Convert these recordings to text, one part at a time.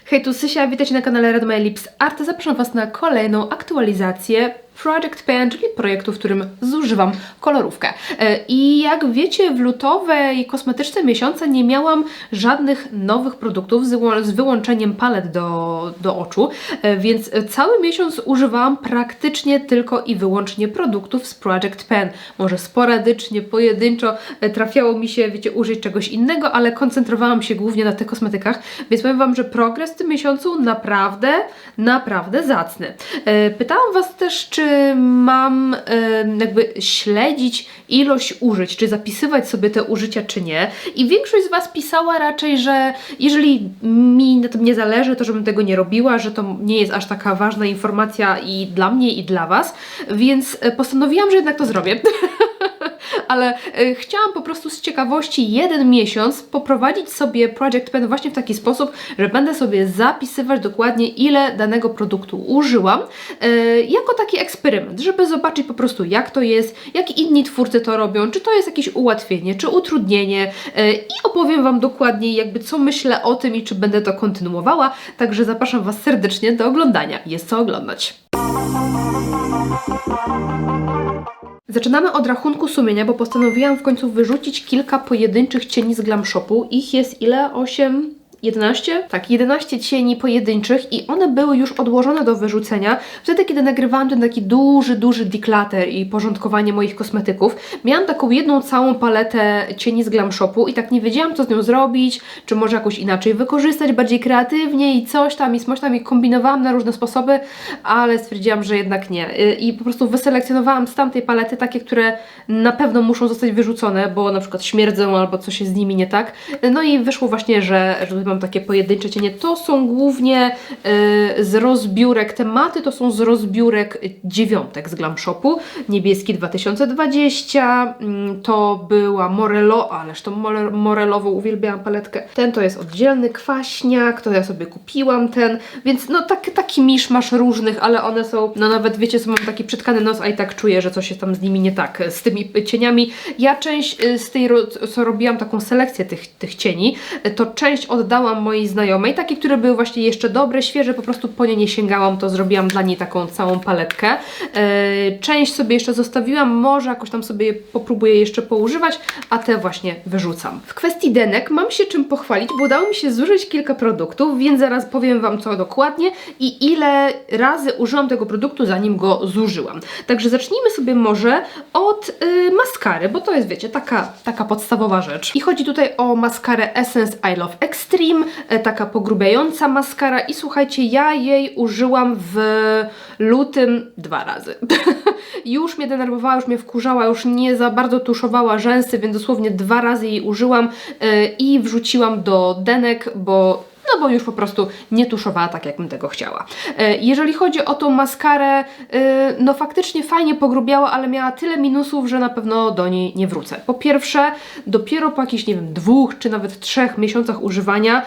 Hej, tu Sysia, witajcie na kanale Red My Lips Art. Zapraszam Was na kolejną aktualizację Project Pan, czyli projektu, w którym zużywam kolorówkę. I jak wiecie, w lutowe i kosmetyczne miesiące nie miałam żadnych nowych produktów z wyłączeniem palet do oczu, więc cały miesiąc używałam praktycznie tylko i wyłącznie produktów z Project Pan. Może sporadycznie, pojedynczo trafiało mi się, wiecie, użyć czegoś innego, ale koncentrowałam się głównie na tych kosmetykach, więc powiem Wam, że progres w tym miesiącu naprawdę zacny. Pytałam Was też, czy mam jakby śledzić ilość użyć, czy zapisywać sobie te użycia, czy nie. I większość z Was pisała raczej, że jeżeli mi na tym nie zależy, to żebym tego nie robiła, że to nie jest aż taka ważna informacja i dla mnie, i dla Was, więc postanowiłam, że jednak to zrobię. Ale chciałam po prostu z ciekawości jeden miesiąc poprowadzić sobie Project Pan właśnie w taki sposób, że będę sobie zapisywać dokładnie, ile danego produktu użyłam, jako taki eksperyment, żeby zobaczyć po prostu, jak to jest, jak inni twórcy to robią, czy to jest jakieś ułatwienie, czy utrudnienie, i opowiem Wam dokładnie jakby co myślę o tym i czy będę to kontynuowała, także zapraszam Was serdecznie do oglądania. Jest co oglądać. Zaczynamy od rachunku sumienia, bo postanowiłam w końcu wyrzucić kilka pojedynczych cieni z Glam Shopu. Ich jest ile? 8? 11? Tak, 11 cieni pojedynczych i one były już odłożone do wyrzucenia wtedy, kiedy nagrywałam ten taki duży declutter i porządkowanie moich kosmetyków. Miałam taką jedną całą paletę cieni z Glam Shopu i tak nie wiedziałam, co z nią zrobić, czy może jakoś inaczej wykorzystać, bardziej kreatywnie i coś tam i kombinowałam na różne sposoby, ale stwierdziłam, że jednak nie. I po prostu wyselekcjonowałam z tamtej palety takie, które na pewno muszą zostać wyrzucone, bo na przykład śmierdzą albo coś jest z nimi nie tak. No i wyszło właśnie, że mam takie pojedyncze cienie. To są głównie z rozbiórek, tematy to są z rozbiórek dziewiątek z Glam Shopu. Niebieski 2020, to była Morello, ależ to Morellową uwielbiałam paletkę. Ten to jest oddzielny kwaśniak, to ja sobie kupiłam ten, więc no taki miszmasz różnych, ale one są, no nawet wiecie, co mam taki przytkany nos, a i tak czuję, że coś jest tam z nimi nie tak, z tymi cieniami. Ja część z tej, co robiłam taką selekcję tych cieni, to część oddałam mojej znajomej, takie, które były właśnie jeszcze dobre, świeże, po prostu po nie nie sięgałam, to zrobiłam dla niej taką całą paletkę. Część sobie jeszcze zostawiłam, może jakoś tam sobie popróbuję jeszcze poużywać, a te właśnie wyrzucam. W kwestii denek mam się czym pochwalić, bo udało mi się zużyć kilka produktów, więc zaraz powiem Wam co dokładnie i ile razy użyłam tego produktu, zanim go zużyłam. Także zacznijmy sobie może od maskary, bo to jest, wiecie, taka podstawowa rzecz. I chodzi tutaj o maskarę Essence I Love Extreme, taka pogrubiająca maskara i słuchajcie, ja jej użyłam w lutym 2 razy. Już mnie denerwowała, już mnie wkurzała, już nie za bardzo tuszowała rzęsy, więc dosłownie 2 razy jej użyłam i wrzuciłam do denek, bo już po prostu nie tuszowała tak, jakbym tego chciała. Jeżeli chodzi o tą maskarę, no faktycznie fajnie pogrubiała, ale miała tyle minusów, że na pewno do niej nie wrócę. Po pierwsze, dopiero po jakichś, nie wiem, 2 czy nawet 3 miesiącach używania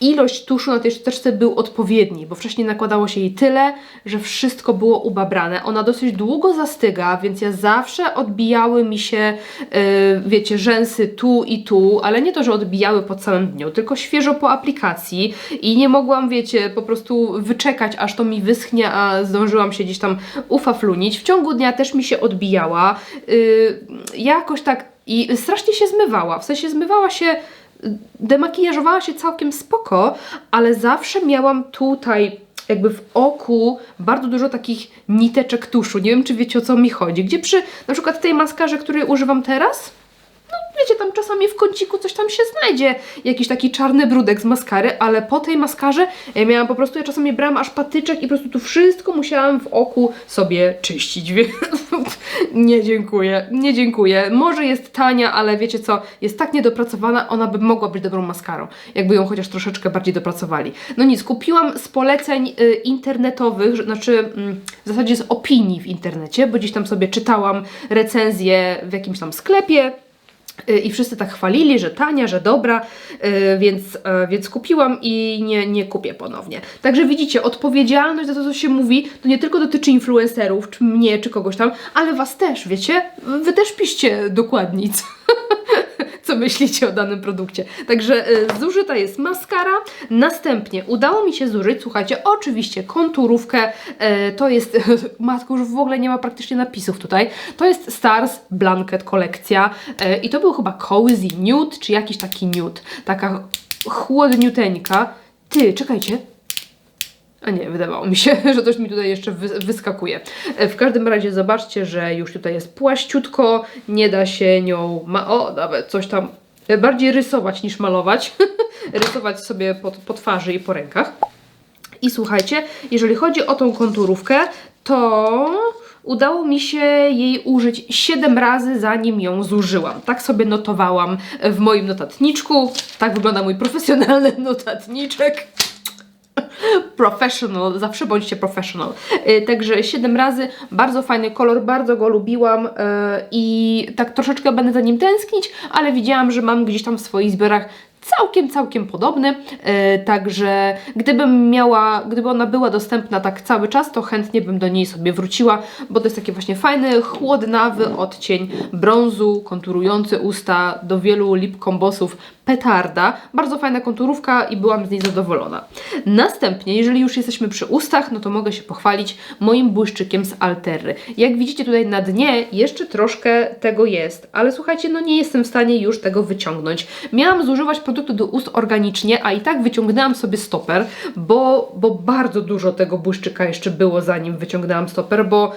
ilość tuszu na tej szczoteczce był odpowiedni, bo wcześniej nakładało się jej tyle, że wszystko było ubabrane. Ona dosyć długo zastyga, więc ja zawsze odbijały mi się, wiecie, rzęsy tu i tu, ale nie to, że odbijały po całym dniu, tylko świeżo po aplikacji i nie mogłam, wiecie, po prostu wyczekać, aż to mi wyschnie, a zdążyłam się gdzieś tam ufaflunić. W ciągu dnia też mi się odbijała. Jakoś tak i strasznie się zmywała, w sensie zmywała się, demakijażowała się całkiem spoko, ale zawsze miałam tutaj jakby w oku bardzo dużo takich niteczek tuszu. Nie wiem, czy wiecie, o co mi chodzi. Gdzie przy na przykład tej maskarze, której używam teraz, no wiecie, tam czasami w kąciku coś tam się znajdzie, jakiś taki czarny brudek z maskary, ale po tej maskarze ja miałam po prostu, ja czasami brałam aż patyczek i po prostu tu wszystko musiałam w oku sobie czyścić. Nie dziękuję, nie dziękuję. Może jest tania, ale wiecie co, jest tak niedopracowana, ona by mogła być dobrą maskarą, jakby ją chociaż troszeczkę bardziej dopracowali. No nic, kupiłam z poleceń internetowych, znaczy w zasadzie z opinii w internecie, bo gdzieś tam sobie czytałam recenzję w jakimś tam sklepie, i wszyscy tak chwalili, że tania, że dobra, więc kupiłam i nie kupię ponownie. Także widzicie, odpowiedzialność za to, co się mówi, to nie tylko dotyczy influencerów, czy mnie, czy kogoś tam, ale Was też, wiecie? Wy też piszcie dokładnie, co co myślicie o danym produkcie. Także zużyta jest maskara. Następnie udało mi się zużyć, słuchajcie, oczywiście konturówkę. To jest, matko, już w ogóle nie ma praktycznie napisów tutaj. To jest Stars Blanket kolekcja i to był chyba Cozy Nude, czy jakiś taki nude. Taka chłodniuteńka. Ty, czekajcie. A nie, wydawało mi się, że coś mi tutaj jeszcze wyskakuje. W każdym razie zobaczcie, że już tutaj jest płaściutko, nie da się nią, nawet coś tam bardziej rysować niż malować. Rysować sobie po twarzy i po rękach. I słuchajcie, jeżeli chodzi o tą konturówkę, to udało mi się jej użyć 7 razy, zanim ją zużyłam. Tak sobie notowałam w moim notatniczku. Tak wygląda mój profesjonalny notatniczek. Professional, zawsze bądźcie professional. Także 7 razy, bardzo fajny kolor, bardzo go lubiłam i tak troszeczkę będę za nim tęsknić, ale widziałam, że mam gdzieś tam w swoich zbiorach całkiem podobny, także gdyby ona była dostępna tak cały czas, to chętnie bym do niej sobie wróciła, bo to jest taki właśnie fajny, chłodnawy odcień brązu, konturujący usta, do wielu lip kombosów petarda. Bardzo fajna konturówka i byłam z niej zadowolona. Następnie, jeżeli już jesteśmy przy ustach, no to mogę się pochwalić moim błyszczykiem z Alterry. Jak widzicie tutaj na dnie jeszcze troszkę tego jest, ale słuchajcie, no nie jestem w stanie już tego wyciągnąć. Miałam zużywać produktu do ust organicznie, a i tak wyciągnęłam sobie stoper, bo bardzo dużo tego błyszczyka jeszcze było, zanim wyciągnęłam stoper, bo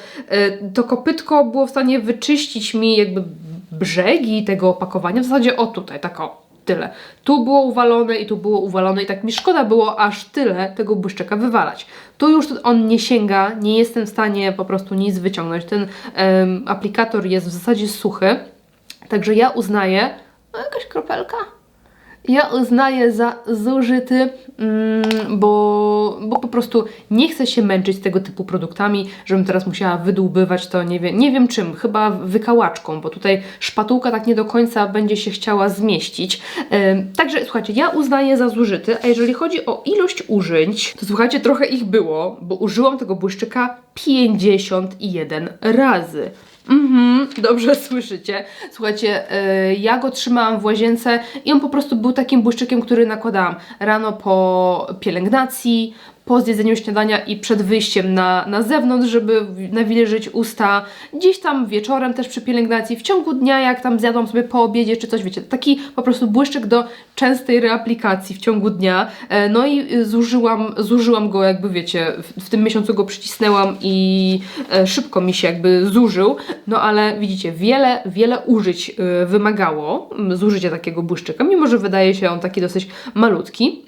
to kopytko było w stanie wyczyścić mi jakby brzegi tego opakowania, w zasadzie o tutaj, tak o. Tyle. Tu było uwalone i tu było uwalone i tak mi szkoda było aż tyle tego błyszczyka wywalać. Tu już on nie sięga, nie jestem w stanie po prostu nic wyciągnąć. Ten aplikator jest w zasadzie suchy, także ja uznaję... jakaś kropelka? Ja uznaję za zużyty, bo po prostu nie chcę się męczyć tego typu produktami, żebym teraz musiała wydłubywać to nie wiem czym, chyba wykałaczką, bo tutaj szpatułka tak nie do końca będzie się chciała zmieścić. Także słuchajcie, ja uznaję za zużyty, a jeżeli chodzi o ilość użyć, to słuchajcie, trochę ich było, bo użyłam tego błyszczyka 51 razy. Dobrze słyszycie. Słuchajcie, ja go trzymałam w łazience i on po prostu był takim błyszczykiem, który nakładałam rano po pielęgnacji, po zjedzeniu śniadania i przed wyjściem na zewnątrz, żeby nawilżyć usta, gdzieś tam wieczorem też przy pielęgnacji, w ciągu dnia, jak tam zjadłam sobie po obiedzie czy coś, wiecie, taki po prostu błyszczyk do częstej reaplikacji w ciągu dnia. No i zużyłam go jakby, wiecie, w tym miesiącu go przycisnęłam i szybko mi się jakby zużył, no ale widzicie, wiele użyć wymagało zużycia takiego błyszczyka, mimo że wydaje się on taki dosyć malutki.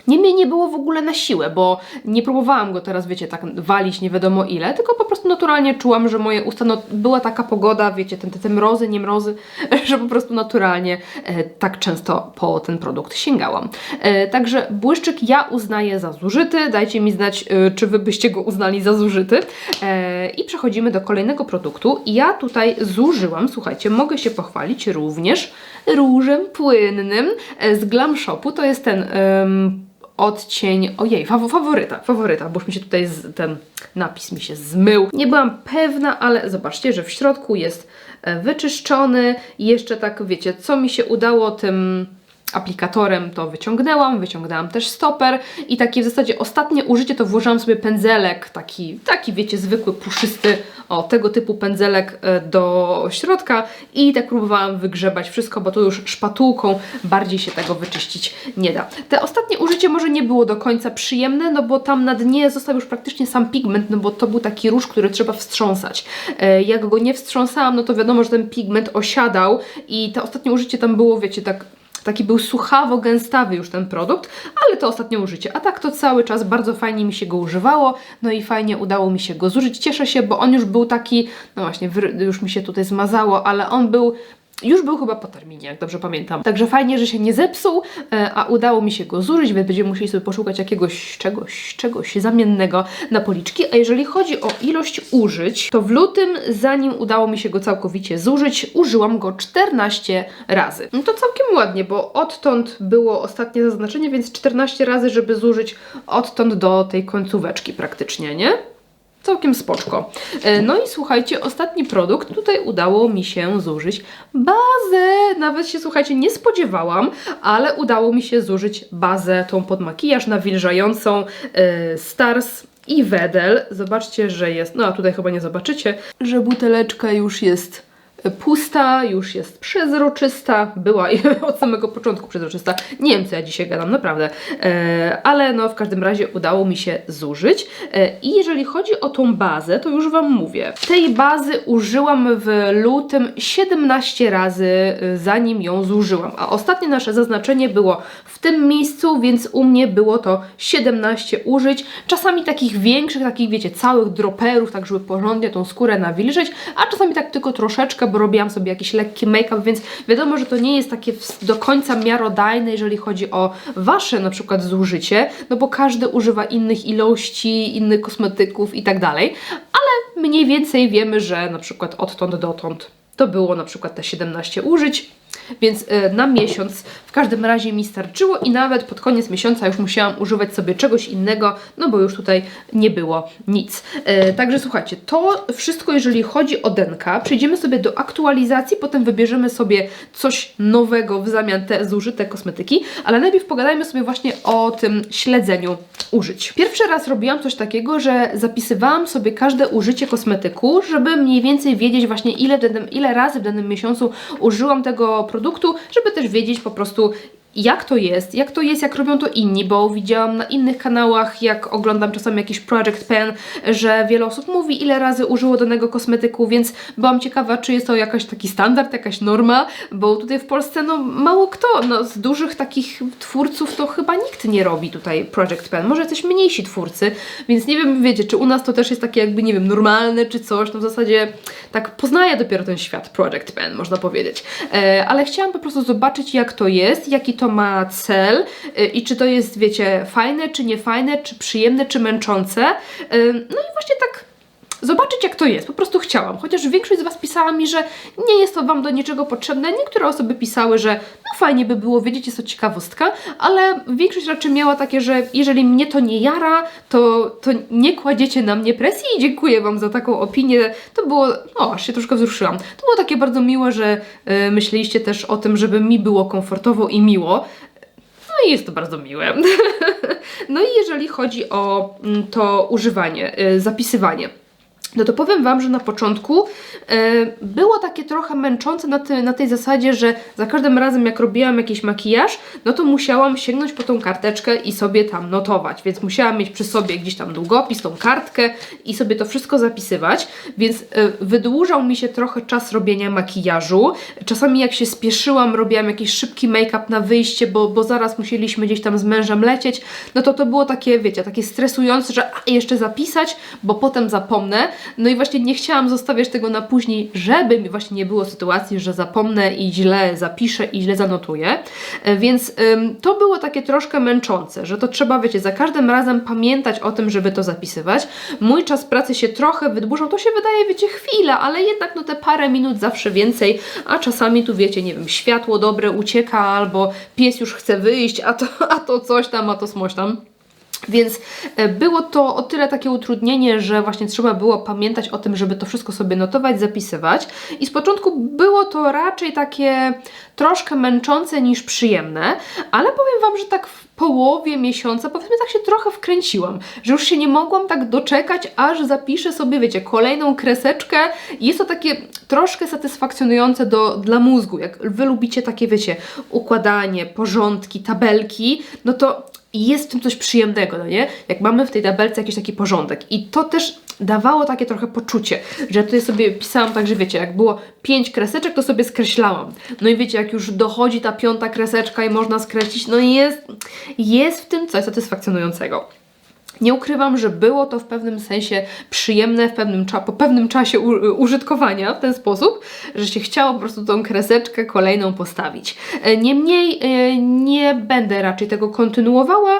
Niemniej nie było w ogóle na siłę, bo nie próbowałam go teraz, wiecie, tak walić nie wiadomo ile, tylko po prostu naturalnie czułam, że moje usta, no była taka pogoda, wiecie, te mrozy, nie mrozy, że po prostu naturalnie tak często po ten produkt sięgałam. Także błyszczyk ja uznaję za zużyty, dajcie mi znać, czy wy byście go uznali za zużyty. I przechodzimy do kolejnego produktu. Ja tutaj zużyłam, słuchajcie, mogę się pochwalić również różem płynnym z Glam Shopu, to jest ten... odcień, ojej, faworyta, bo już mi się tutaj ten napis mi się zmył. Nie byłam pewna, ale zobaczcie, że w środku jest wyczyszczony i jeszcze tak, wiecie, co mi się udało tym aplikatorem, to wyciągnęłam też stoper i takie w zasadzie ostatnie użycie to włożyłam sobie pędzelek, taki wiecie, zwykły, puszysty, tego typu pędzelek do środka i tak próbowałam wygrzebać wszystko, bo tu już szpatułką bardziej się tego wyczyścić nie da. Te ostatnie użycie może nie było do końca przyjemne, no bo tam na dnie został już praktycznie sam pigment, no bo to był taki róż, który trzeba wstrząsać. Jak go nie wstrząsałam, no to wiadomo, że ten pigment osiadał i te ostatnie użycie tam było, wiecie, taki był suchawo-gęstawy już ten produkt, ale to ostatnie użycie. A tak to cały czas bardzo fajnie mi się go używało, no i fajnie udało mi się go zużyć. Cieszę się, bo on już był taki, no właśnie, już mi się tutaj zmazało, ale on już był chyba po terminie, jak dobrze pamiętam. Także fajnie, że się nie zepsuł, a udało mi się go zużyć, więc będziemy musieli sobie poszukać jakiegoś czegoś zamiennego na policzki. A jeżeli chodzi o ilość użyć, to w lutym, zanim udało mi się go całkowicie zużyć, użyłam go 14 razy. No to całkiem ładnie, bo odtąd było ostatnie zaznaczenie, więc 14 razy, żeby zużyć odtąd do tej końcóweczki praktycznie, nie? całkiem spoczko. No i słuchajcie, ostatni produkt, tutaj udało mi się zużyć bazę. Nawet się, słuchajcie, nie spodziewałam, ale udało mi się zużyć bazę, tą pod makijaż nawilżającą Stars i Wedel. Zobaczcie, że jest, no a tutaj chyba nie zobaczycie, że buteleczka już jest pusta, już jest przezroczysta, była od samego początku przezroczysta. Nie wiem, co ja dzisiaj gadam, naprawdę. Ale no w każdym razie udało mi się zużyć. I jeżeli chodzi o tą bazę, to już Wam mówię. Tej bazy użyłam w lutym 17 razy, zanim ją zużyłam. A ostatnie nasze zaznaczenie było w tym miejscu, więc u mnie było to 17 użyć. Czasami takich większych, takich wiecie, całych droperów, tak żeby porządnie tą skórę nawilżyć, a czasami tak tylko troszeczkę, bo robiłam sobie jakiś lekki make-up, więc wiadomo, że to nie jest takie do końca miarodajne, jeżeli chodzi o Wasze na przykład zużycie, no bo każdy używa innych ilości, innych kosmetyków i tak dalej, ale mniej więcej wiemy, że na przykład odtąd dotąd to było na przykład te 17 użyć, więc na miesiąc w każdym razie mi starczyło i nawet pod koniec miesiąca już musiałam używać sobie czegoś innego, no bo już tutaj nie było nic. Także słuchajcie, to wszystko jeżeli chodzi o denka. Przejdziemy sobie do aktualizacji, potem wybierzemy sobie coś nowego w zamian te zużyte kosmetyki, ale najpierw pogadajmy sobie właśnie o tym śledzeniu użyć. Pierwszy raz robiłam coś takiego, że zapisywałam sobie każde użycie kosmetyku, żeby mniej więcej wiedzieć właśnie ile razy w danym miesiącu użyłam tego produktu, żeby też wiedzieć po prostu jak to jest, jak robią to inni, bo widziałam na innych kanałach, jak oglądam czasami jakiś Project Pan, że wiele osób mówi, ile razy użyło danego kosmetyku, więc byłam ciekawa, czy jest to jakaś taki standard, jakaś norma, bo tutaj w Polsce no mało kto, no z dużych takich twórców to chyba nikt nie robi tutaj Project Pan, może jacyś mniejsi twórcy, więc nie wiem, wiecie, czy u nas to też jest takie jakby, nie wiem, normalne, czy coś, no w zasadzie tak poznaję dopiero ten świat Project Pan, można powiedzieć, ale chciałam po prostu zobaczyć, jak to jest, jaki to ma cel i czy to jest, wiecie, fajne, czy niefajne, czy przyjemne, czy męczące. No i właśnie tak zobaczyć, jak to jest. Po prostu chciałam. Chociaż większość z Was pisała mi, że nie jest to Wam do niczego potrzebne. Niektóre osoby pisały, że no fajnie by było wiedzieć, jest to ciekawostka, ale większość raczej miała takie, że jeżeli mnie to nie jara, to nie kładziecie na mnie presji i dziękuję Wam za taką opinię. To było, aż się troszkę wzruszyłam. To było takie bardzo miłe, że myśleliście też o tym, żeby mi było komfortowo i miło. No i jest to bardzo miłe. No i jeżeli chodzi o to używanie, zapisywanie, no to powiem Wam, że na początku było takie trochę męczące na tej zasadzie, że za każdym razem jak robiłam jakiś makijaż, no to musiałam sięgnąć po tą karteczkę i sobie tam notować, więc musiałam mieć przy sobie gdzieś tam długopis, tą kartkę i sobie to wszystko zapisywać, więc wydłużał mi się trochę czas robienia makijażu. Czasami jak się spieszyłam, robiłam jakiś szybki make-up na wyjście, bo zaraz musieliśmy gdzieś tam z mężem lecieć, no to było takie, wiecie, takie stresujące, że jeszcze zapisać, bo potem zapomnę. No i właśnie nie chciałam zostawiać tego na później, żeby mi właśnie nie było sytuacji, że zapomnę i źle zapiszę i źle zanotuję. Więc to było takie troszkę męczące, że to trzeba, wiecie, za każdym razem pamiętać o tym, żeby to zapisywać. Mój czas pracy się trochę wydłużał, to się wydaje, wiecie, chwila, ale jednak no te parę minut zawsze więcej, a czasami tu, wiecie, nie wiem, światło dobre ucieka, albo pies już chce wyjść, a to coś tam, a to smoś tam. Więc było to o tyle takie utrudnienie, że właśnie trzeba było pamiętać o tym, żeby to wszystko sobie notować, zapisywać. I z początku było to raczej takie troszkę męczące niż przyjemne, ale powiem Wam, że tak w połowie miesiąca, powiedzmy, tak się trochę wkręciłam, że już się nie mogłam tak doczekać, aż zapiszę sobie, wiecie, kolejną kreseczkę. Jest to takie troszkę satysfakcjonujące dla mózgu. Jak Wy lubicie takie, wiecie, układanie, porządki, tabelki, no to jest w tym coś przyjemnego, no nie? Jak mamy w tej tabelce jakiś taki porządek. I to też dawało takie trochę poczucie, że ja tutaj sobie pisałam tak, że wiecie, jak było 5 kreseczek, to sobie skreślałam. No i wiecie, jak już dochodzi ta 5. kreseczka i można skreślić, no i jest w tym coś satysfakcjonującego. Nie ukrywam, że było to w pewnym sensie przyjemne po pewnym czasie użytkowania w ten sposób, że się chciało po prostu tą kreseczkę kolejną postawić. Niemniej nie będę raczej tego kontynuowała.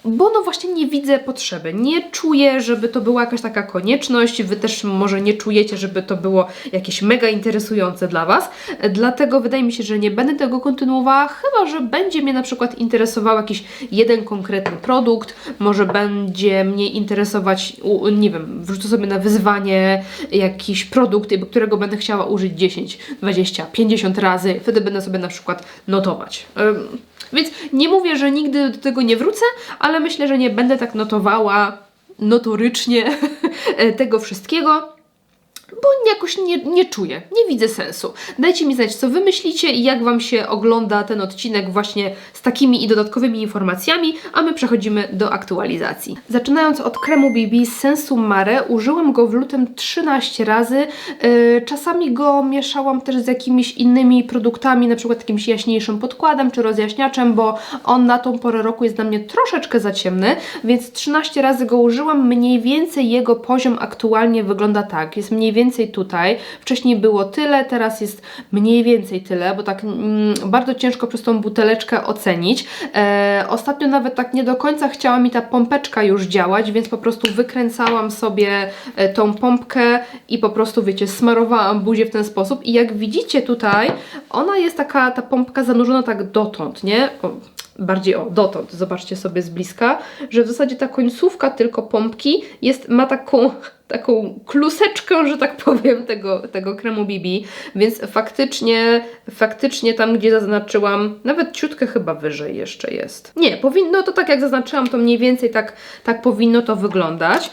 bo no właśnie nie widzę potrzeby. Nie czuję, żeby to była jakaś taka konieczność. Wy też może nie czujecie, żeby to było jakieś mega interesujące dla Was. Dlatego wydaje mi się, że nie będę tego kontynuowała, chyba że będzie mnie na przykład interesował jakiś jeden konkretny produkt, może będzie mnie interesować, nie wiem, wrzucę sobie na wyzwanie jakiś produkt, którego będę chciała użyć 10, 20, 50 razy. Wtedy będę sobie na przykład notować. Więc nie mówię, że nigdy do tego nie wrócę, ale myślę, że nie będę tak notowała notorycznie tego wszystkiego, bo jakoś nie czuję, nie widzę sensu. Dajcie mi znać, co Wy myślicie i jak Wam się ogląda ten odcinek właśnie z takimi i dodatkowymi informacjami, a my przechodzimy do aktualizacji. Zaczynając od kremu BB Sensum Mare, użyłam go w lutym 13 razy. Czasami go mieszałam też z jakimiś innymi produktami, na przykład jakimś jaśniejszym podkładem czy rozjaśniaczem, bo on na tą porę roku jest dla mnie troszeczkę za ciemny, więc 13 razy go użyłam. Mniej więcej jego poziom aktualnie wygląda tak. Jest mniej więcej tutaj. Wcześniej było tyle, teraz jest mniej więcej tyle, bo tak bardzo ciężko przez tą buteleczkę ocenić. Ostatnio nawet tak nie do końca chciała mi ta pompeczka już działać, więc po prostu wykręcałam sobie tą pompkę i po prostu, wiecie, smarowałam buzię w ten sposób i jak widzicie tutaj, ona jest taka, ta pompka zanurzona tak dotąd, nie? Bardziej dotąd, zobaczcie sobie z bliska, że w zasadzie ta końcówka tylko pompki ma taką kluseczkę, że tak powiem, tego kremu BB, więc faktycznie tam, gdzie zaznaczyłam, nawet ciutkę chyba wyżej jeszcze jest. Nie, powinno to tak jak zaznaczyłam, to mniej więcej tak powinno to wyglądać.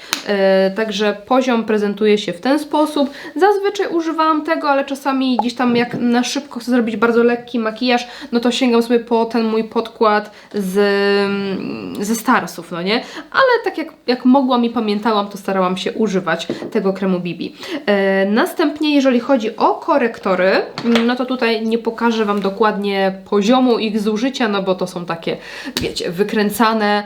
Także poziom prezentuje się w ten sposób. Zazwyczaj używałam tego, ale czasami gdzieś tam jak na szybko chcę zrobić bardzo lekki makijaż, no to sięgam sobie po ten mój podkład ze Starsów, no nie? Ale tak jak mogłam i pamiętałam, to starałam się używać tego kremu BB. Następnie, jeżeli chodzi o korektory, no to tutaj nie pokażę Wam dokładnie poziomu ich zużycia, no bo to są takie, wiecie, wykręcane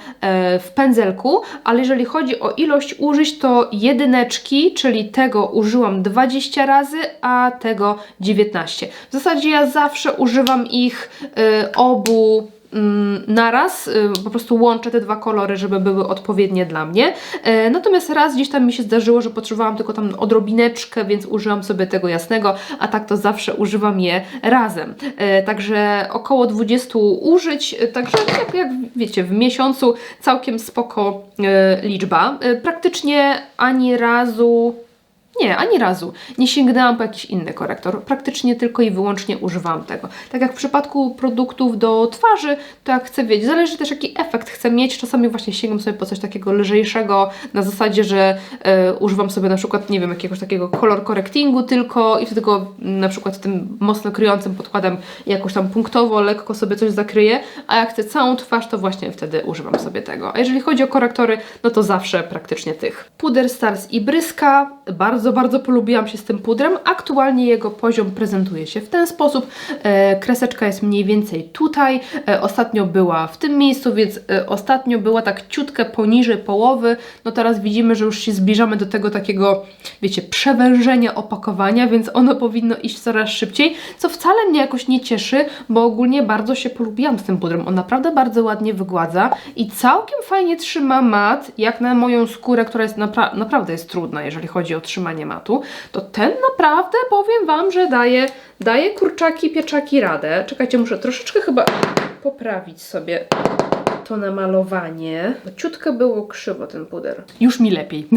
w pędzelku, ale jeżeli chodzi o ilość użyć, to jedyneczki, czyli tego użyłam 20 razy, a tego 19. W zasadzie ja zawsze używam ich obu naraz, po prostu łączę te dwa kolory, żeby były odpowiednie dla mnie. Natomiast raz gdzieś tam mi się zdarzyło, że potrzebowałam tylko tam odrobineczkę, więc użyłam sobie tego jasnego, a tak to zawsze używam je razem. Także około 20 użyć, także jak wiecie, w miesiącu całkiem spoko liczba. Praktycznie ani razu nie sięgnęłam po jakiś inny korektor. Praktycznie tylko i wyłącznie używałam tego. Tak jak w przypadku produktów do twarzy, to jak chcę wiedzieć, zależy też jaki efekt chcę mieć. Czasami właśnie sięgam sobie po coś takiego lżejszego, na zasadzie, że używam sobie na przykład, nie wiem, jakiegoś takiego kolor correctingu tylko i wtedy go na przykład tym mocno kryjącym podkładem jakoś tam punktowo, lekko sobie coś zakryję, a jak chcę całą twarz, to właśnie wtedy używam sobie tego. A jeżeli chodzi o korektory, no to zawsze praktycznie tych. Puder Stars i Bryska. Bardzo polubiłam się z tym pudrem. Aktualnie jego poziom prezentuje się w ten sposób. Kreseczka jest mniej więcej tutaj. Ostatnio była w tym miejscu, więc ostatnio była tak ciutkę poniżej połowy. No teraz widzimy, że już się zbliżamy do tego takiego, wiecie, przewężenia opakowania, więc ono powinno iść coraz szybciej, co wcale mnie jakoś nie cieszy, bo ogólnie bardzo się polubiłam z tym pudrem. On naprawdę bardzo ładnie wygładza i całkiem fajnie trzyma mat, jak na moją skórę, która jest naprawdę jest trudna, jeżeli chodzi o trzymanie matu, to ten naprawdę, powiem Wam, że daje kurczaki, pieczaki radę. Czekajcie, muszę troszeczkę chyba poprawić sobie to namalowanie. Ciutkę było krzywo ten puder. Już mi lepiej.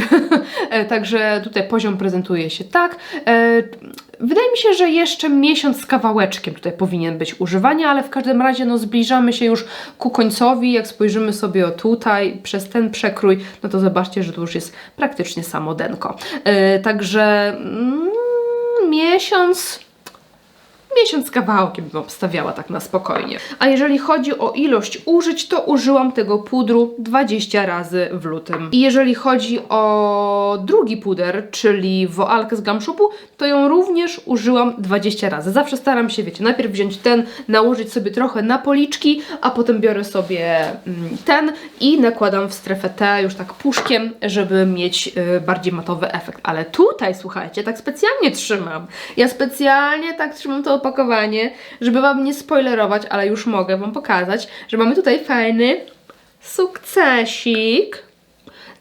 Także tutaj poziom prezentuje się tak. Wydaje mi się, że jeszcze miesiąc z kawałeczkiem tutaj powinien być używania, ale w każdym razie no, zbliżamy się już ku końcowi. Jak spojrzymy sobie o tutaj, przez ten przekrój, no to zobaczcie, że to już jest praktycznie samodenko. Także miesiąc z kawałkiem bym obstawiała tak na spokojnie. A jeżeli chodzi o ilość użyć, to użyłam tego pudru 20 razy w lutym. I jeżeli chodzi o drugi puder, czyli Woalkę z Glam Shopu, to ją również użyłam 20 razy. Zawsze staram się, wiecie, najpierw wziąć ten, nałożyć sobie trochę na policzki, a potem biorę sobie ten i nakładam w strefę T już tak puszkiem, żeby mieć bardziej matowy efekt. Ale tutaj, słuchajcie, tak specjalnie trzymam. Ja specjalnie tak trzymam to opakowanie, żeby Wam nie spoilerować, ale już mogę Wam pokazać, że mamy tutaj fajny Sukcesik.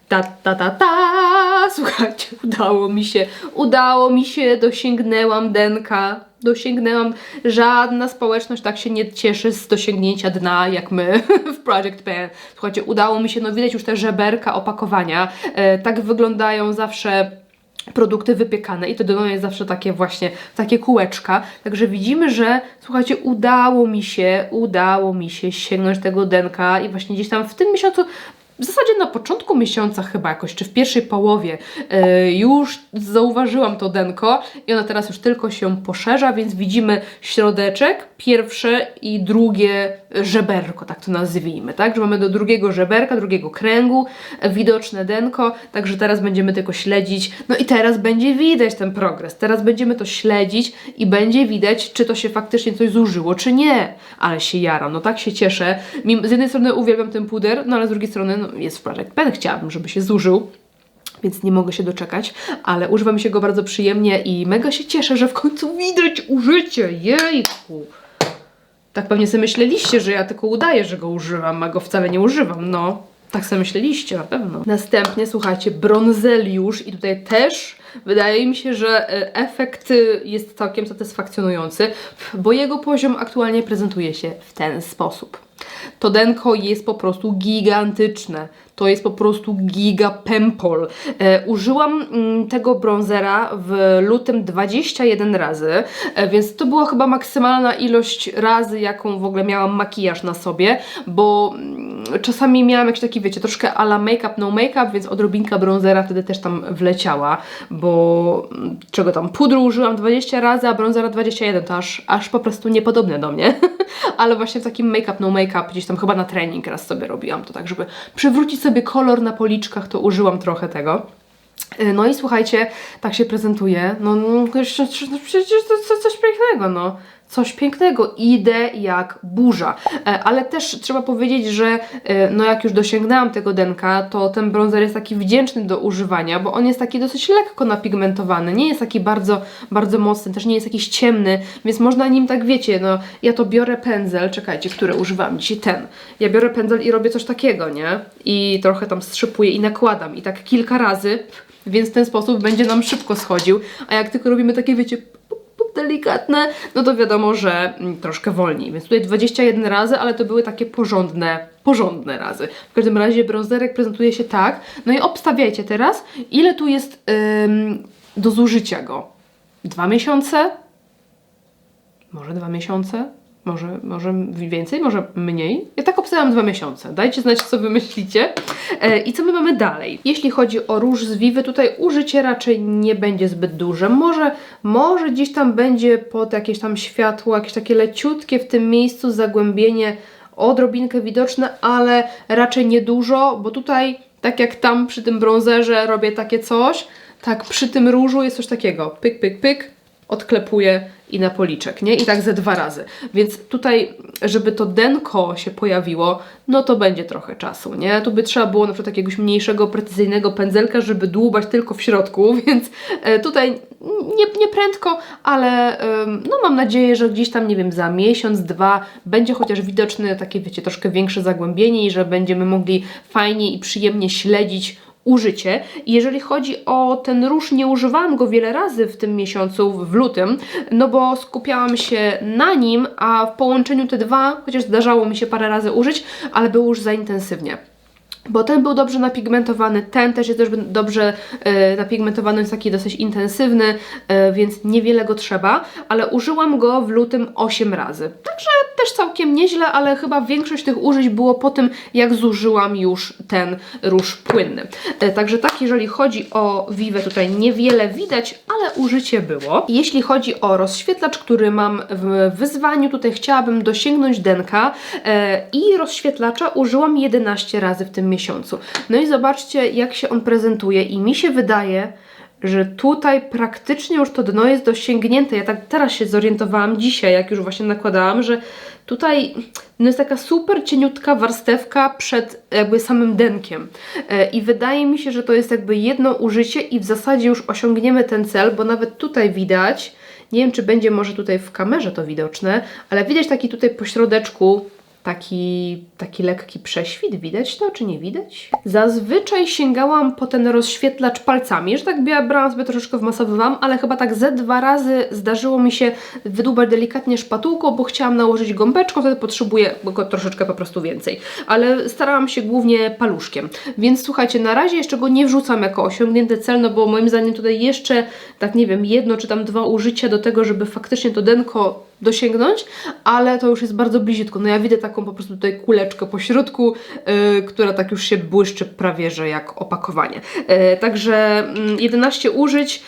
Ta, ta, ta, ta. Słuchajcie, udało mi się, dosięgnęłam denka. Dosięgnęłam, żadna społeczność tak się nie cieszy z dosięgnięcia dna jak my w Project Pan. Słuchajcie, udało mi się, no widać już te żeberka opakowania, tak wyglądają zawsze produkty wypiekane i to dno jest zawsze takie właśnie, takie kółeczka, także widzimy, że słuchajcie, udało mi się sięgnąć tego denka i właśnie gdzieś tam w tym miesiącu, w zasadzie na początku miesiąca chyba jakoś, czy w pierwszej połowie już zauważyłam to denko i ona teraz już tylko się poszerza, więc widzimy środeczek, pierwsze i drugie żeberko, tak to nazwijmy, tak? Że mamy do drugiego żeberka, drugiego kręgu widoczne denko, także teraz będziemy tylko śledzić, no i teraz będzie widać ten progres, teraz będziemy to śledzić i będzie widać, czy to się faktycznie coś zużyło, czy nie, ale się jaram, no tak się cieszę, z jednej strony uwielbiam ten puder, no ale z drugiej strony no, jest w Project Pan, chciałabym, żeby się zużył, więc nie mogę się doczekać, ale używam się go bardzo przyjemnie i mega się cieszę, że w końcu widać użycie, jejku. Tak pewnie sobie myśleliście, że ja tylko udaję, że go używam, a go wcale nie używam, no. Tak sobie myśleliście, na pewno. Następnie, słuchajcie, brązeliusz i tutaj też wydaje mi się, że efekt jest całkiem satysfakcjonujący, bo jego poziom aktualnie prezentuje się w ten sposób. To denko jest po prostu gigantyczne. To jest po prostu giga pempol. Użyłam tego bronzera w lutym 21 razy, więc to była chyba maksymalna ilość razy, jaką w ogóle miałam makijaż na sobie, bo czasami miałam jakiś taki, wiecie, troszkę a la make-up, no make-up, więc odrobinka bronzera wtedy też tam wleciała, bo czego tam, pudru użyłam 20 razy, a bronzera 21, to aż po prostu niepodobne do mnie. Ale właśnie w takim make-up, no make-up, gdzieś tam chyba na trening raz sobie robiłam to tak, żeby przywrócić sobie kolor na policzkach, to użyłam trochę tego. No i słuchajcie, tak się prezentuje, no przecież to coś pięknego, no. Coś pięknego, idę jak burza, ale też trzeba powiedzieć, że no jak już dosięgnęłam tego denka, to ten bronzer jest taki wdzięczny do używania, bo on jest taki dosyć lekko napigmentowany, nie jest taki bardzo, bardzo mocny, też nie jest jakiś ciemny, więc można nim tak, wiecie, no ja to biorę pędzel, czekajcie, który używam dzisiaj, ten, ja biorę pędzel i robię coś takiego, nie? I trochę tam strzypuję i nakładam i tak kilka razy, więc w ten sposób będzie nam szybko schodził, a jak tylko robimy takie, wiecie, delikatne, no to wiadomo, że troszkę wolniej. Więc tutaj 21 razy, ale to były takie porządne razy. W każdym razie brązerek prezentuje się tak. No i obstawiajcie teraz, ile tu jest do zużycia go. 2 miesiące? Może 2 miesiące? Może więcej, może mniej. Ja tak obstawiam 2 miesiące. Dajcie znać, co wy myślicie. I co my mamy dalej? Jeśli chodzi o róż z Vivy, tutaj użycie raczej nie będzie zbyt duże. Może gdzieś tam będzie pod jakieś tam światło, jakieś takie leciutkie w tym miejscu zagłębienie, odrobinkę widoczne, ale raczej nie dużo, bo tutaj, tak jak tam przy tym brązerze robię takie coś, tak przy tym różu jest coś takiego. Pyk, pyk, pyk. Odklepuję i na policzek, nie? I tak ze 2 razy. Więc tutaj, żeby to denko się pojawiło, no to będzie trochę czasu, nie? Tu by trzeba było na przykład jakiegoś mniejszego, precyzyjnego pędzelka, żeby dłubać tylko w środku, więc tutaj nie prędko, ale no mam nadzieję, że gdzieś tam, nie wiem, za miesiąc, 2 będzie chociaż widoczne takie, wiecie, troszkę większe zagłębienie i że będziemy mogli fajnie i przyjemnie śledzić użycie. I jeżeli chodzi o ten róż, nie używałam go wiele razy w tym miesiącu, w lutym, no bo skupiałam się na nim, a w połączeniu te dwa, chociaż zdarzało mi się parę razy użyć, ale było już za intensywnie. Bo ten był dobrze napigmentowany, ten też jest też dobrze napigmentowany, jest taki dosyć intensywny, więc niewiele go trzeba, ale użyłam go w lutym 8 razy. Także też całkiem nieźle, ale chyba większość tych użyć było po tym, jak zużyłam już ten róż płynny. Także tak, jeżeli chodzi o Vivę, tutaj niewiele widać, ale użycie było. Jeśli chodzi o rozświetlacz, który mam w wyzwaniu, tutaj chciałabym dosięgnąć denka i rozświetlacza użyłam 11 razy w tym miesiącu. No i zobaczcie, jak się on prezentuje i mi się wydaje, że tutaj praktycznie już to dno jest dosięgnięte. Ja tak teraz się zorientowałam dzisiaj, jak już właśnie nakładałam, że tutaj no jest taka super cieniutka warstewka przed jakby samym denkiem. I wydaje mi się, że to jest jakby jedno użycie i w zasadzie już osiągniemy ten cel, bo nawet tutaj widać, nie wiem, czy będzie może tutaj w kamerze to widoczne, ale widać taki tutaj po środeczku taki lekki prześwit. Widać to, czy nie widać? Zazwyczaj sięgałam po ten rozświetlacz palcami, że tak brałam sobie troszeczkę wmasowywałam, ale chyba tak ze 2 razy zdarzyło mi się wydłubać delikatnie szpatułką, bo chciałam nałożyć gąbeczką, wtedy potrzebuję go troszeczkę po prostu więcej. Ale starałam się głównie paluszkiem. Więc słuchajcie, na razie jeszcze go nie wrzucam jako osiągnięty cel, no bo moim zdaniem tutaj jeszcze, tak nie wiem, 1 czy tam 2 użycia do tego, żeby faktycznie to denko dosięgnąć, ale to już jest bardzo bliziutko. No ja widzę taką po prostu tutaj kuleczkę po środku, która tak już się błyszczy prawie, że jak opakowanie. Także 11 użyć,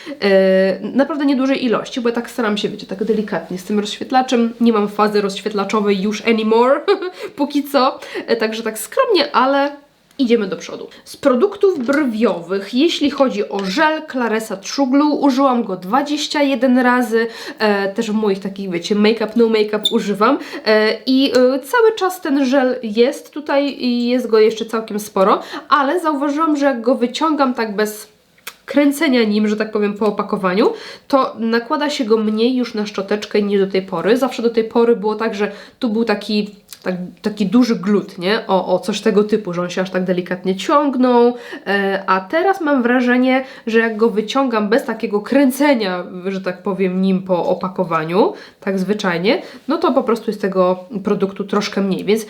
naprawdę niedużej ilości, bo ja tak staram się, wiecie, tak delikatnie z tym rozświetlaczem. Nie mam fazy rozświetlaczowej już anymore, póki co. Także tak skromnie, ale idziemy do przodu. Z produktów brwiowych, jeśli chodzi o żel Claresa True Glue, użyłam go 21 razy, też w moich takich, wiecie, make-up, no make-up używam i cały czas ten żel jest tutaj i jest go jeszcze całkiem sporo, ale zauważyłam, że jak go wyciągam tak bez kręcenia nim, że tak powiem, po opakowaniu, to nakłada się go mniej już na szczoteczkę niż do tej pory. Zawsze do tej pory było tak, że tu był taki duży glut, nie? O coś tego typu, że on się aż tak delikatnie ciągnął, a teraz mam wrażenie, że jak go wyciągam bez takiego kręcenia, że tak powiem, nim po opakowaniu, tak zwyczajnie, no to po prostu jest tego produktu troszkę mniej, więc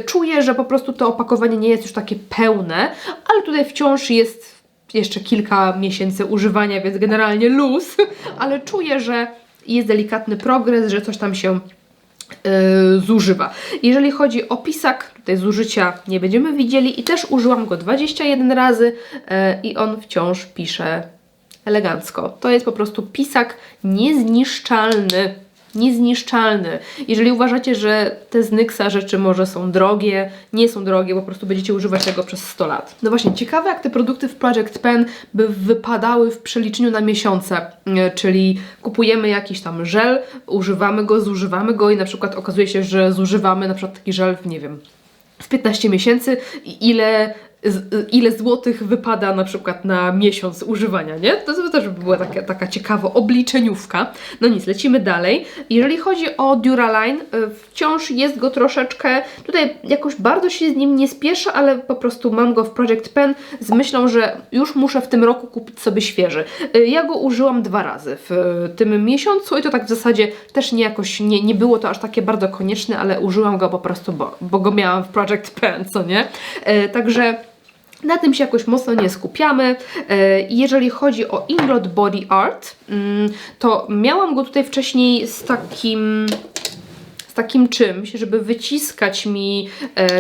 czuję, że po prostu to opakowanie nie jest już takie pełne, ale tutaj wciąż jest jeszcze kilka miesięcy używania, więc generalnie luz, ale czuję, że jest delikatny progres, że coś tam się zużywa. Jeżeli chodzi o pisak, tutaj zużycia nie będziemy widzieli i też użyłam go 21 razy i on wciąż pisze elegancko. To jest po prostu pisak niezniszczalny. Niezniszczalny. Jeżeli uważacie, że te z NYXa rzeczy może są drogie, nie są drogie, po prostu będziecie używać tego przez 100 lat. No właśnie, ciekawe jak te produkty w Project Pen by wypadały w przeliczeniu na miesiące, czyli kupujemy jakiś tam żel, używamy go, zużywamy go i na przykład okazuje się, że zużywamy na przykład taki żel w, nie wiem, w 15 miesięcy i ile złotych wypada na przykład na miesiąc używania, nie? To też by była taka ciekawa obliczeniówka. No nic, lecimy dalej. Jeżeli chodzi o Duraline, wciąż jest go troszeczkę, tutaj jakoś bardzo się z nim nie spieszę, ale po prostu mam go w Project Pen z myślą, że już muszę w tym roku kupić sobie świeży. Ja go użyłam 2 razy w tym miesiącu i to tak w zasadzie też nie było to aż takie bardzo konieczne, ale użyłam go po prostu, bo go miałam w Project Pen, co nie? Także na tym się jakoś mocno nie skupiamy. Jeżeli chodzi o Inglot Body Art, to miałam go tutaj wcześniej z takim czymś, żeby wyciskać mi,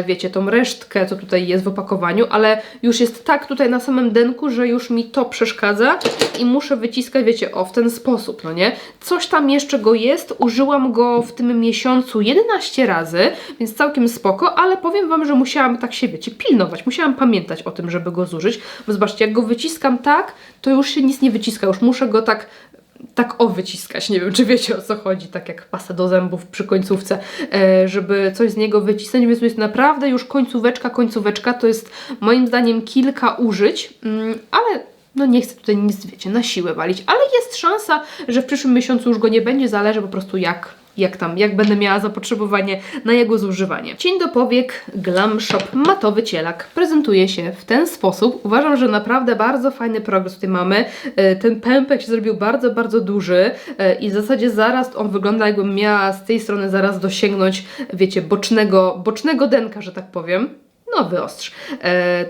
wiecie, tą resztkę, co tutaj jest w opakowaniu, ale już jest tak tutaj na samym denku, że już mi to przeszkadza i muszę wyciskać, wiecie, w ten sposób, no nie? Coś tam jeszcze go jest, użyłam go w tym miesiącu 11 razy, więc całkiem spoko, ale powiem Wam, że musiałam tak się, wiecie, pilnować, musiałam pamiętać o tym, żeby go zużyć, bo zobaczcie, jak go wyciskam tak, to już się nic nie wyciska, już muszę go tak wyciskać, nie wiem, czy wiecie, o co chodzi, tak jak pasta do zębów przy końcówce, żeby coś z niego wycisnąć, więc to jest naprawdę już końcóweczka, to jest moim zdaniem kilka użyć, ale no nie chcę tutaj nic, wiecie, na siłę walić, ale jest szansa, że w przyszłym miesiącu już go nie będzie, zależy po prostu jak będę miała zapotrzebowanie na jego zużywanie. Cień do powiek Glam Shop matowy cielak prezentuje się w ten sposób. Uważam, że naprawdę bardzo fajny progres tutaj mamy. Ten pępek się zrobił bardzo, bardzo duży i w zasadzie zaraz on wygląda, jakbym miała z tej strony zaraz dosięgnąć, wiecie, bocznego denka, że tak powiem. No wyostrz.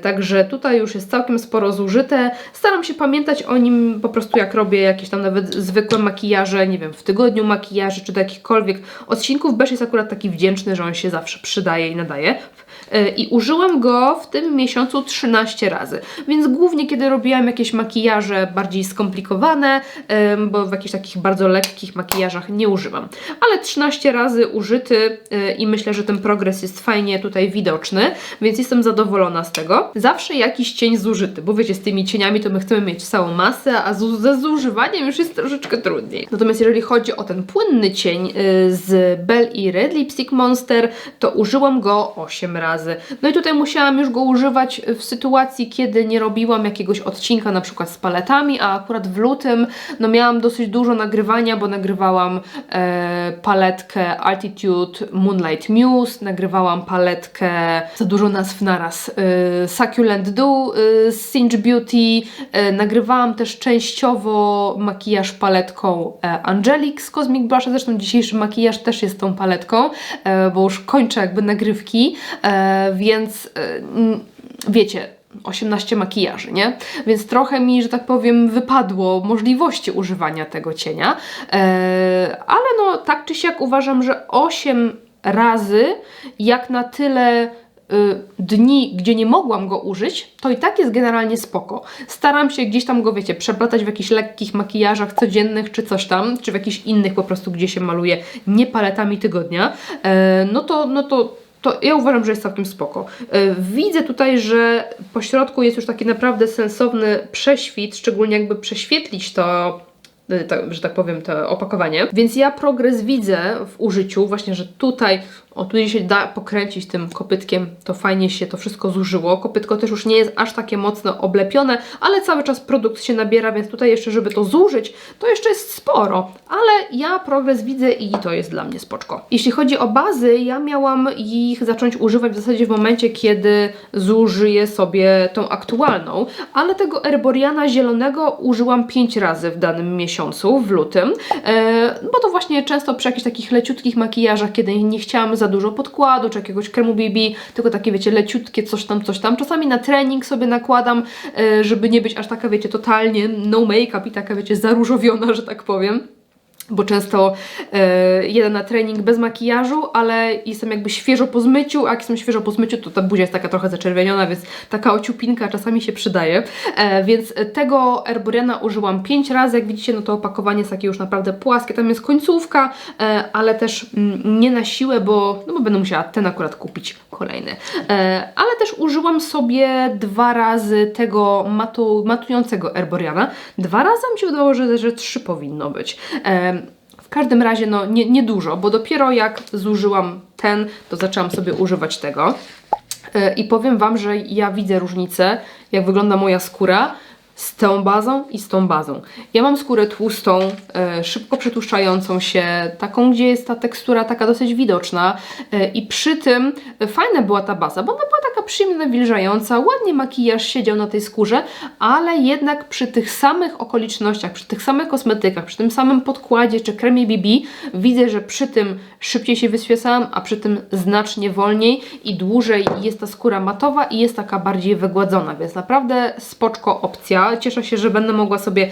Także tutaj już jest całkiem sporo zużyte. Staram się pamiętać o nim po prostu jak robię jakieś tam nawet zwykłe makijaże, nie wiem, w tygodniu makijaży czy do jakichkolwiek odcinków. Beż jest akurat taki wdzięczny, że on się zawsze przydaje i nadaje. I użyłam go w tym miesiącu 13 razy, więc głównie kiedy robiłam jakieś makijaże bardziej skomplikowane, bo w jakichś takich bardzo lekkich makijażach nie używam. Ale 13 razy użyty i myślę, że ten progres jest fajnie tutaj widoczny, więc jestem zadowolona z tego. Zawsze jakiś cień zużyty, bo wiecie, z tymi cieniami to my chcemy mieć całą masę, a ze zużywaniem już jest troszeczkę trudniej. Natomiast jeżeli chodzi o ten płynny cień z Belle i Red Lipstick Monster, to użyłam go 8 razy. razy. No i tutaj musiałam już go używać w sytuacji, kiedy nie robiłam jakiegoś odcinka na przykład z paletami, a akurat w lutym no miałam dosyć dużo nagrywania, bo nagrywałam paletkę Altitude Moonlight Muse, nagrywałam paletkę, za dużo nazw naraz, Succulent Dew z Singe Beauty, nagrywałam też częściowo makijaż paletką Angelique z Cosmic Blush, zresztą dzisiejszy makijaż też jest tą paletką, bo już kończę jakby nagrywki, więc wiecie, 18 makijaży, nie? Więc trochę mi, że tak powiem, wypadło możliwości używania tego cienia, ale no tak czy siak uważam, że 8 razy jak na tyle dni, gdzie nie mogłam go użyć, to i tak jest generalnie spoko. Staram się gdzieś tam go, wiecie, przeplatać w jakichś lekkich makijażach codziennych, czy coś tam, czy w jakichś innych po prostu, gdzie się maluje nie paletami tygodnia, to ja uważam, że jest całkiem spoko. Widzę tutaj, że po środku jest już taki naprawdę sensowny prześwit, szczególnie jakby prześwietlić to, że tak powiem, to opakowanie. Więc ja progres widzę w użyciu, właśnie, że tutaj, tu się da pokręcić tym kopytkiem, to fajnie się to wszystko zużyło. Kopytko też już nie jest aż takie mocno oblepione, ale cały czas produkt się nabiera, więc tutaj jeszcze, żeby to zużyć, to jeszcze jest sporo. Ale ja progres widzę i to jest dla mnie spoczko. Jeśli chodzi o bazy, ja miałam ich zacząć używać w zasadzie w momencie, kiedy zużyję sobie tą aktualną, ale tego Erboriana zielonego użyłam 5 razy w danym miesiącu, w lutym, bo to właśnie często przy jakichś takich leciutkich makijażach, kiedy nie chciałam za dużo podkładu, czy jakiegoś kremu BB, tylko takie, wiecie, leciutkie coś tam, coś tam. Czasami na trening sobie nakładam, żeby nie być aż taka, wiecie, totalnie no make-up i taka, wiecie, zaróżowiona, że tak powiem. Bo często jedę na trening bez makijażu, ale jestem jakby świeżo po zmyciu, a jak jestem świeżo po zmyciu, to ta buzia jest taka trochę zaczerwieniona, więc taka ociupinka czasami się przydaje. Więc tego Erboriana użyłam 5 razy, jak widzicie, no to opakowanie jest takie już naprawdę płaskie, tam jest końcówka, ale też nie na siłę, bo będę musiała ten akurat kupić kolejny. Ale też użyłam sobie 2 razy tego matującego Erboriana. 2 razy mi się wydawało, że 3 powinno być. W każdym razie no nie dużo, bo dopiero jak zużyłam ten, to zaczęłam sobie używać tego. I powiem Wam, że ja widzę różnicę, jak wygląda moja skóra z tą bazą i z tą bazą. Ja mam skórę tłustą, szybko przetłuszczającą się, taką, gdzie jest ta tekstura taka dosyć widoczna i przy tym fajna była ta baza, bo ona była taka przyjemna, nawilżająca, ładnie makijaż siedział na tej skórze, ale jednak przy tych samych okolicznościach, przy tych samych kosmetykach, przy tym samym podkładzie czy kremie BB widzę, że przy tym szybciej się wyświecałam, a przy tym znacznie wolniej i dłużej jest ta skóra matowa i jest taka bardziej wygładzona, więc naprawdę spoczko opcja. Cieszę się, że będę mogła sobie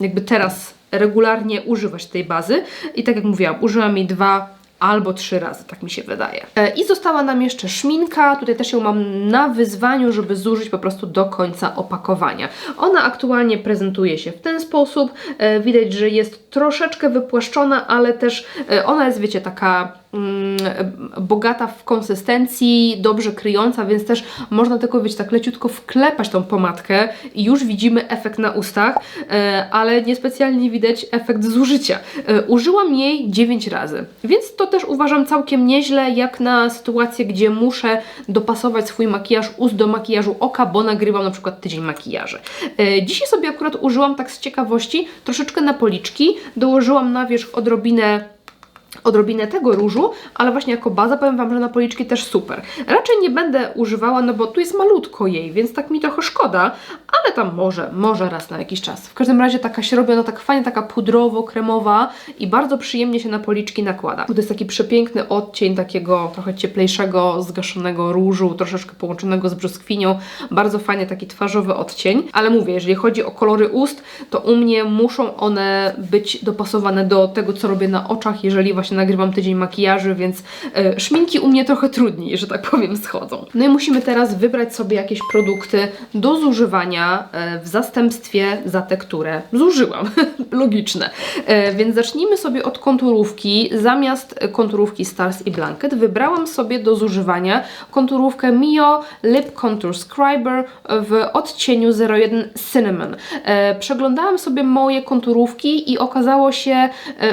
jakby teraz regularnie używać tej bazy i tak jak mówiłam, użyłam jej 2 albo 3 razy, tak mi się wydaje. I została nam jeszcze szminka, tutaj też ją mam na wyzwaniu, żeby zużyć po prostu do końca opakowania. Ona aktualnie prezentuje się w ten sposób, widać, że jest troszeczkę wypłaszczona, ale też ona jest, wiecie, taka bogata w konsystencji, dobrze kryjąca, więc też można tylko, wiecie, tak leciutko wklepać tą pomadkę i już widzimy efekt na ustach, ale niespecjalnie widać efekt zużycia. Użyłam jej 9 razy, więc to też uważam całkiem nieźle, jak na sytuację, gdzie muszę dopasować swój makijaż ust do makijażu oka, bo nagrywam na przykład tydzień makijaży. Dzisiaj sobie akurat użyłam tak z ciekawości troszeczkę na policzki, dołożyłam na wierzch odrobinę tego różu, ale właśnie jako baza powiem Wam, że na policzki też super. Raczej nie będę używała, no bo tu jest malutko jej, więc tak mi trochę szkoda, ale tam może raz na jakiś czas. W każdym razie taka się robi, ona tak fajnie, taka pudrowo-kremowa i bardzo przyjemnie się na policzki nakłada. To jest taki przepiękny odcień takiego trochę cieplejszego, zgaszonego różu, troszeczkę połączonego z brzoskwinią. Bardzo fajny taki twarzowy odcień, ale mówię, jeżeli chodzi o kolory ust, to u mnie muszą one być dopasowane do tego, co robię na oczach, jeżeli właśnie nagrywam tydzień makijaży, więc szminki u mnie trochę trudniej, że tak powiem, schodzą. No i musimy teraz wybrać sobie jakieś produkty do zużywania w zastępstwie za te, które zużyłam. Logiczne. Więc zacznijmy sobie od konturówki. Zamiast konturówki Stars i Blanket wybrałam sobie do zużywania konturówkę Mio Lip Contour Scriber w odcieniu 01 Cinnamon. Przeglądałam sobie moje konturówki i okazało się,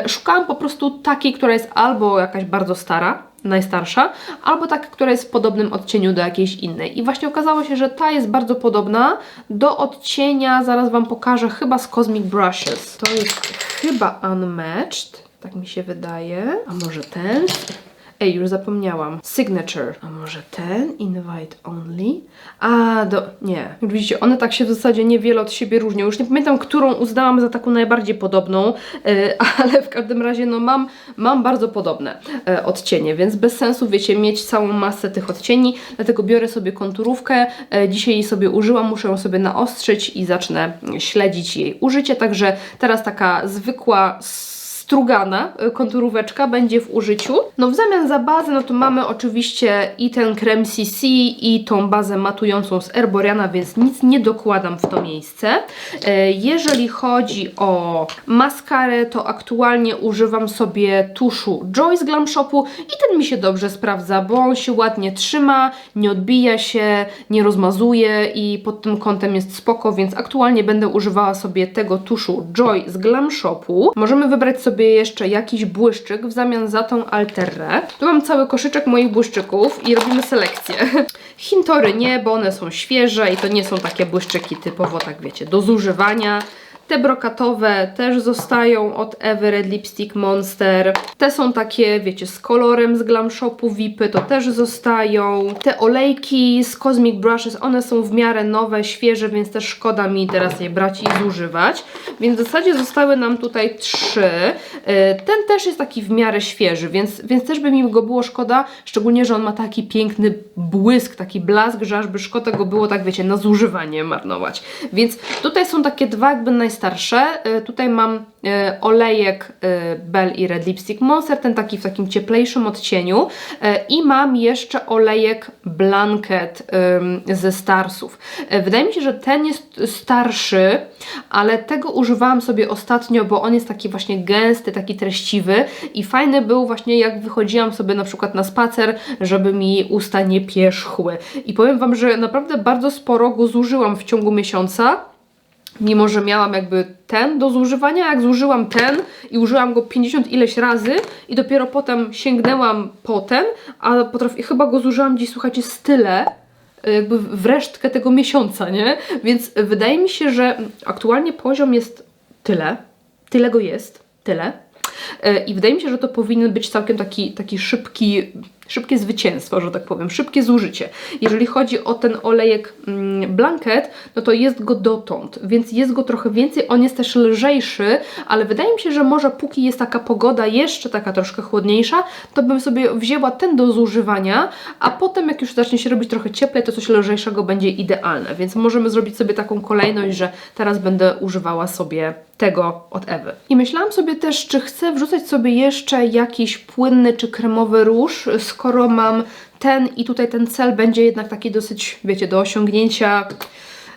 szukałam po prostu takiej, która jest albo jakaś bardzo stara, najstarsza, albo taka, która jest w podobnym odcieniu do jakiejś innej. I właśnie okazało się, że ta jest bardzo podobna do odcienia, zaraz Wam pokażę, chyba z Cosmic Brushes. To jest chyba Unmatched, tak mi się wydaje. A może ten? Ej, już zapomniałam. Signature. A może ten? Invite only? Nie. Widzicie, one tak się w zasadzie niewiele od siebie różnią. Już nie pamiętam, którą uznałam za taką najbardziej podobną, ale w każdym razie no mam bardzo podobne odcienie, więc bez sensu, wiecie, mieć całą masę tych odcieni, dlatego biorę sobie konturówkę. Dzisiaj jej sobie użyłam, muszę ją sobie naostrzyć i zacznę śledzić jej użycie, także teraz taka zwykła strugana konturóweczka będzie w użyciu. No w zamian za bazę, no to mamy oczywiście i ten krem CC i tą bazę matującą z Erboriana, więc nic nie dokładam w to miejsce. Jeżeli chodzi o maskarę, to aktualnie używam sobie tuszu Joy z Glam Shopu i ten mi się dobrze sprawdza, bo on się ładnie trzyma, nie odbija się, nie rozmazuje i pod tym kątem jest spoko, więc aktualnie będę używała sobie tego tuszu Joy z Glam Shopu. Możemy wybrać sobie jeszcze jakiś błyszczyk w zamian za tą Alterrę. Tu mam cały koszyczek moich błyszczyków i robimy selekcję. Hintory nie, bo one są świeże i to nie są takie błyszczyki typowo, tak wiecie, do zużywania. Te brokatowe też zostają od Ewy Red Lipstick Monster. Te są takie, wiecie, z kolorem z Glam Shopu Vipy, to też zostają. Te olejki z Cosmic Brushes, one są w miarę nowe, świeże, więc też szkoda mi teraz je brać i zużywać. Więc w zasadzie zostały nam tutaj 3. Ten też jest taki w miarę świeży, więc też by mi go było szkoda, szczególnie, że on ma taki piękny błysk, taki blask, że aż by szkoda go było, tak wiecie, na zużywanie marnować. Więc tutaj są takie dwa jakby najstarsze. Tutaj mam olejek Belle i Red Lipstick Monster, ten taki w takim cieplejszym odcieniu i mam jeszcze olejek Blanket ze Starsów. Wydaje mi się, że ten jest starszy, ale tego używałam sobie ostatnio, bo on jest taki właśnie gęsty, taki treściwy i fajny był właśnie jak wychodziłam sobie na przykład na spacer, żeby mi usta nie pierzchły. I powiem Wam, że naprawdę bardzo sporo go zużyłam w ciągu miesiąca. Mimo że miałam jakby ten do zużywania, jak zużyłam ten i użyłam go 50 ileś razy i dopiero potem sięgnęłam po ten, a chyba go zużyłam gdzieś, słuchajcie, z tyle, jakby w resztkę tego miesiąca, nie? Więc wydaje mi się, że aktualnie poziom jest tyle go jest, tyle. I wydaje mi się, że to powinien być całkiem taki szybkie zwycięstwo, że tak powiem, szybkie zużycie. Jeżeli chodzi o ten olejek Blanket, no to jest go dotąd, więc jest go trochę więcej, on jest też lżejszy, ale wydaje mi się, że może póki jest taka pogoda jeszcze taka troszkę chłodniejsza, to bym sobie wzięła ten do zużywania, a potem jak już zacznie się robić trochę cieplej, to coś lżejszego będzie idealne, więc możemy zrobić sobie taką kolejność, że teraz będę używała sobie tego od Ewy. I myślałam sobie też, czy chcę wrzucać sobie jeszcze jakiś płynny czy kremowy róż, skoro mam ten i tutaj ten cel będzie jednak taki dosyć, wiecie, do osiągnięcia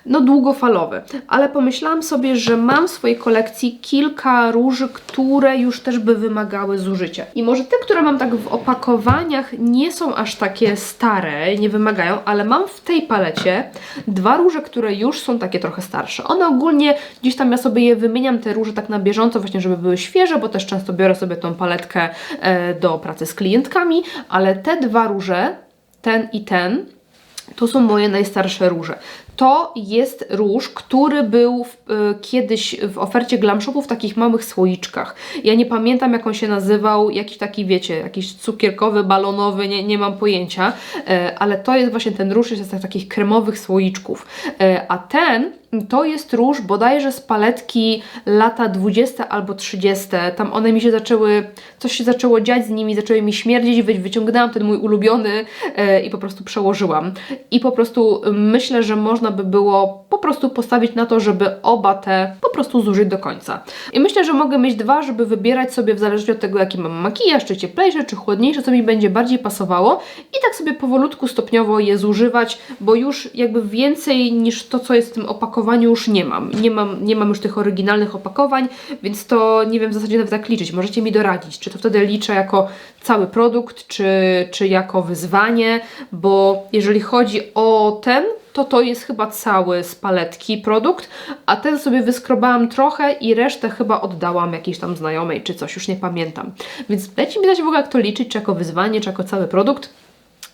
no długofalowy, ale pomyślałam sobie, że mam w swojej kolekcji kilka róży, które już też by wymagały zużycia. I może te, które mam tak w opakowaniach, nie są aż takie stare, nie wymagają, ale mam w tej palecie dwa róże, które już są takie trochę starsze. One ogólnie gdzieś tam ja sobie je wymieniam, te róże tak na bieżąco, właśnie żeby były świeże, bo też często biorę sobie tą paletkę do pracy z klientkami, ale te dwa róże, ten i ten, to są moje najstarsze róże. To jest róż, który był kiedyś w ofercie Glam Shopu w takich małych słoiczkach. Ja nie pamiętam, jak on się nazywał, jakiś taki, wiecie, jakiś cukierkowy, balonowy, nie mam pojęcia, ale to jest właśnie ten róż, jest z takich kremowych słoiczków. A ten to jest róż bodajże z paletki lata 20 albo 30. Tam one mi się zaczęły, coś się zaczęło dziać z nimi, zaczęły mi śmierdzić, wyciągnęłam ten mój ulubiony i po prostu przełożyłam. I po prostu myślę, że można by było po prostu postawić na to, żeby oba te po prostu zużyć do końca. I myślę, że mogę mieć dwa, żeby wybierać sobie w zależności od tego, jaki mam makijaż, czy cieplejszy, czy chłodniejszy, co mi będzie bardziej pasowało i tak sobie powolutku, stopniowo je zużywać, bo już jakby więcej niż to, co jest w tym opakowaniu już nie mam. Nie mam już tych oryginalnych opakowań, więc to nie wiem w zasadzie nawet jak liczyć. Możecie mi doradzić, czy to wtedy liczę jako cały produkt, czy jako wyzwanie, bo jeżeli chodzi o ten, to jest chyba cały z paletki produkt, a ten sobie wyskrobałam trochę i resztę chyba oddałam jakiejś tam znajomej czy coś, już nie pamiętam. Więc dajcie mi znać w ogóle, jak to liczyć, czy jako wyzwanie, czy jako cały produkt.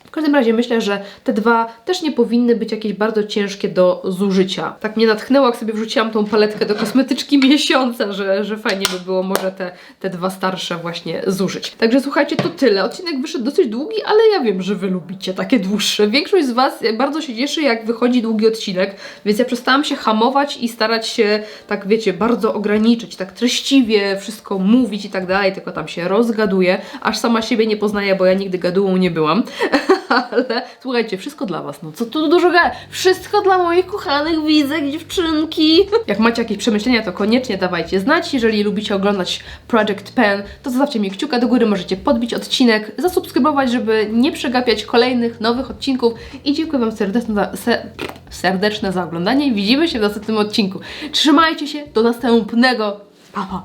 W każdym razie myślę, że te dwa też nie powinny być jakieś bardzo ciężkie do zużycia. Tak mnie natchnęło, jak sobie wrzuciłam tą paletkę do kosmetyczki miesiąca, że fajnie by było może te dwa starsze właśnie zużyć. Także słuchajcie, to tyle. Odcinek wyszedł dosyć długi, ale ja wiem, że Wy lubicie takie dłuższe. Większość z Was bardzo się cieszy, jak wychodzi długi odcinek, więc ja przestałam się hamować i starać się, tak wiecie, bardzo ograniczyć, tak treściwie wszystko mówić i tak dalej, tylko tam się rozgaduję, aż sama siebie nie poznaję, bo ja nigdy gadułą nie byłam. Ale słuchajcie, wszystko dla Was, no co tu dużo gadać, wszystko dla moich kochanych widzek, dziewczynki. Jak macie jakieś przemyślenia, to koniecznie dawajcie znać. Jeżeli lubicie oglądać Project Pen, to zostawcie mi kciuka do góry, możecie podbić odcinek, zasubskrybować, żeby nie przegapiać kolejnych nowych odcinków i dziękuję Wam serdeczne za oglądanie i widzimy się w następnym odcinku. Trzymajcie się, do następnego, pa pa!